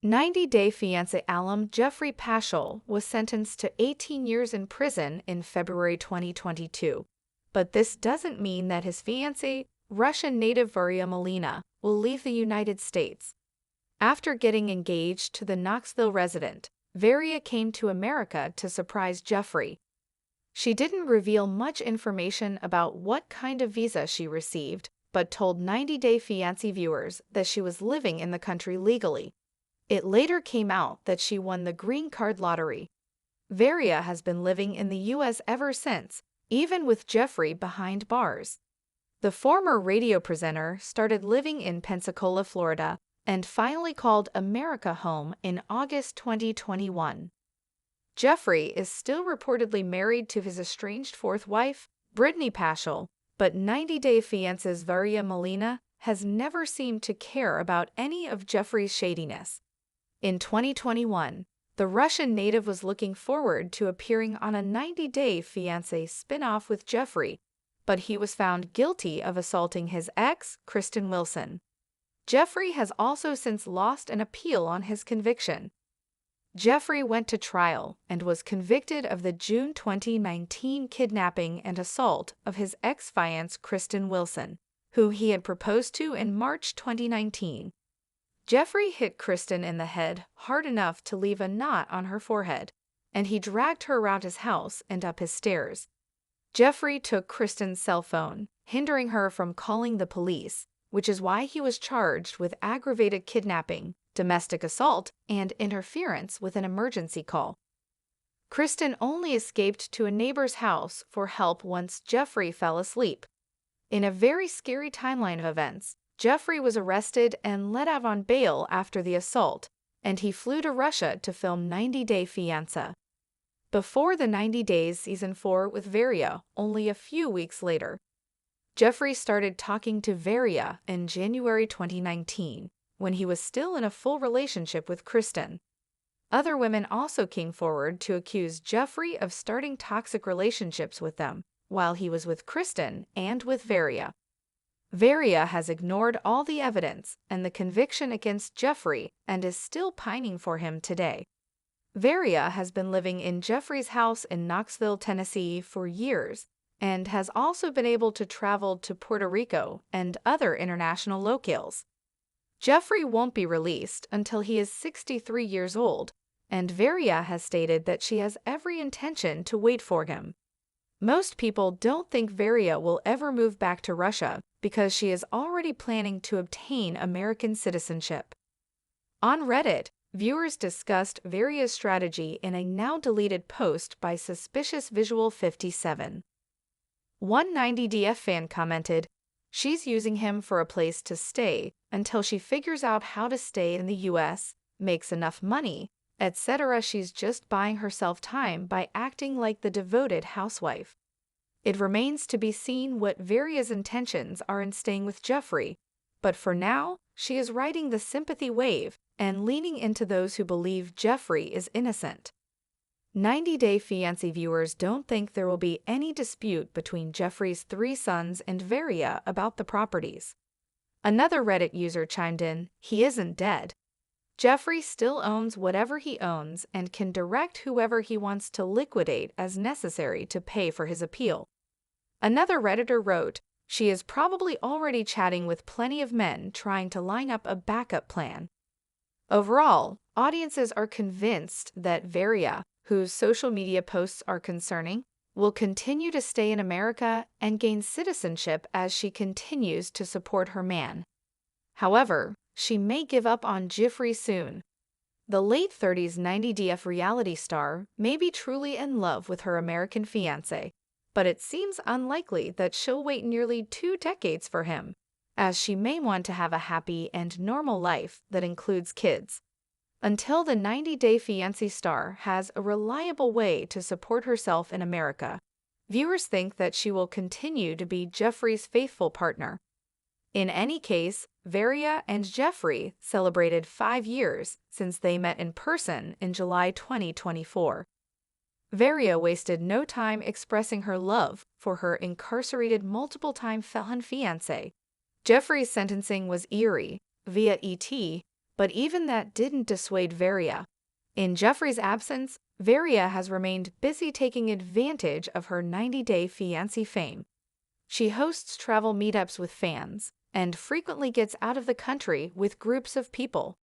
90-day fiancé alum Geoffrey Paschel was sentenced to 18 years in prison in February 2022. But this doesn't mean that his fiancée, Russian native Varya Malina, will leave the United States. After getting engaged to the Knoxville resident, Varya came to America to surprise Geoffrey. She didn't reveal much information about what kind of visa she received, but told 90-day fiancé viewers that she was living in the country legally. It later came out that she won the green card lottery. Varya has been living in the U.S. ever since, even with Geoffrey behind bars. The former radio presenter started living in Pensacola, Florida, and finally called America home in August 2021. Geoffrey is still reportedly married to his estranged fourth wife, Brittany Paschel, but 90-day fiancé Varya Malina has never seemed to care about any of Geoffrey's shadiness. In 2021, the Russian native was looking forward to appearing on a 90-day fiancé spin-off with Geoffrey, but he was found guilty of assaulting his ex, Kristen Wilson. Geoffrey has also since lost an appeal on his conviction. Geoffrey went to trial and was convicted of the June 2019 kidnapping and assault of his ex-fiancée Kristen Wilson, who he had proposed to in March 2019. Geoffrey hit Kristen in the head hard enough to leave a knot on her forehead, and he dragged her around his house and up his stairs. Geoffrey took Kristen's cell phone, hindering her from calling the police, which is why he was charged with aggravated kidnapping, domestic assault, and interference with an emergency call. Kristen only escaped to a neighbor's house for help once Geoffrey fell asleep. In a very scary timeline of events, Geoffrey was arrested and let out on bail after the assault, and he flew to Russia to film 90-Day Fiancé. Before the 90 Days Season 4 with Varya, only a few weeks later, Geoffrey started talking to Varya in January 2019, when he was still in a full relationship with Kristen. Other women also came forward to accuse Geoffrey of starting toxic relationships with them, while he was with Kristen and with Varya. Varya has ignored all the evidence and the conviction against Geoffrey and is still pining for him today. Varya has been living in Geoffrey's house in Knoxville, Tennessee for years and has also been able to travel to Puerto Rico and other international locales. Geoffrey won't be released until he is 63 years old, and Varya has stated that she has every intention to wait for him. Most people don't think Varya will ever move back to Russia because she is already planning to obtain American citizenship. On Reddit, viewers discussed Varya's strategy in a now-deleted post by Suspicious Visual 57. One 90DF fan commented, "She's using him for a place to stay until she figures out how to stay in the US, makes enough money, etc. She's just buying herself time by acting like the devoted housewife." It remains to be seen what Varya's intentions are in staying with Geoffrey, but for now, she is riding the sympathy wave and leaning into those who believe Geoffrey is innocent. 90-Day Fiancé viewers don't think there will be any dispute between Geoffrey's 3 sons and Varya about the properties. Another Reddit user chimed in, "He isn't dead. Geoffrey still owns whatever he owns and can direct whoever he wants to liquidate as necessary to pay for his appeal." Another Redditor wrote, "She is probably already chatting with plenty of men trying to line up a backup plan." Overall, audiences are convinced that Varya, whose social media posts are concerning, will continue to stay in America and gain citizenship as she continues to support her man. However, she may give up on Geoffrey soon. The late 30s 90DF reality star may be truly in love with her American fiancé, but it seems unlikely that she'll wait nearly 2 decades for him, as she may want to have a happy and normal life that includes kids. Until the 90-Day Fiancé star has a reliable way to support herself in America, viewers think that she will continue to be Geoffrey's faithful partner. In any case, Varya and Geoffrey celebrated 5 years since they met in person in July 2024. Varya wasted no time expressing her love for her incarcerated multiple-time felon fiancé. Geoffrey's sentencing was eerie. Via ET, But even that didn't dissuade Varya. In Geoffrey's absence, Varya has remained busy taking advantage of her 90-day fiancé fame. She hosts travel meetups with fans and frequently gets out of the country with groups of people.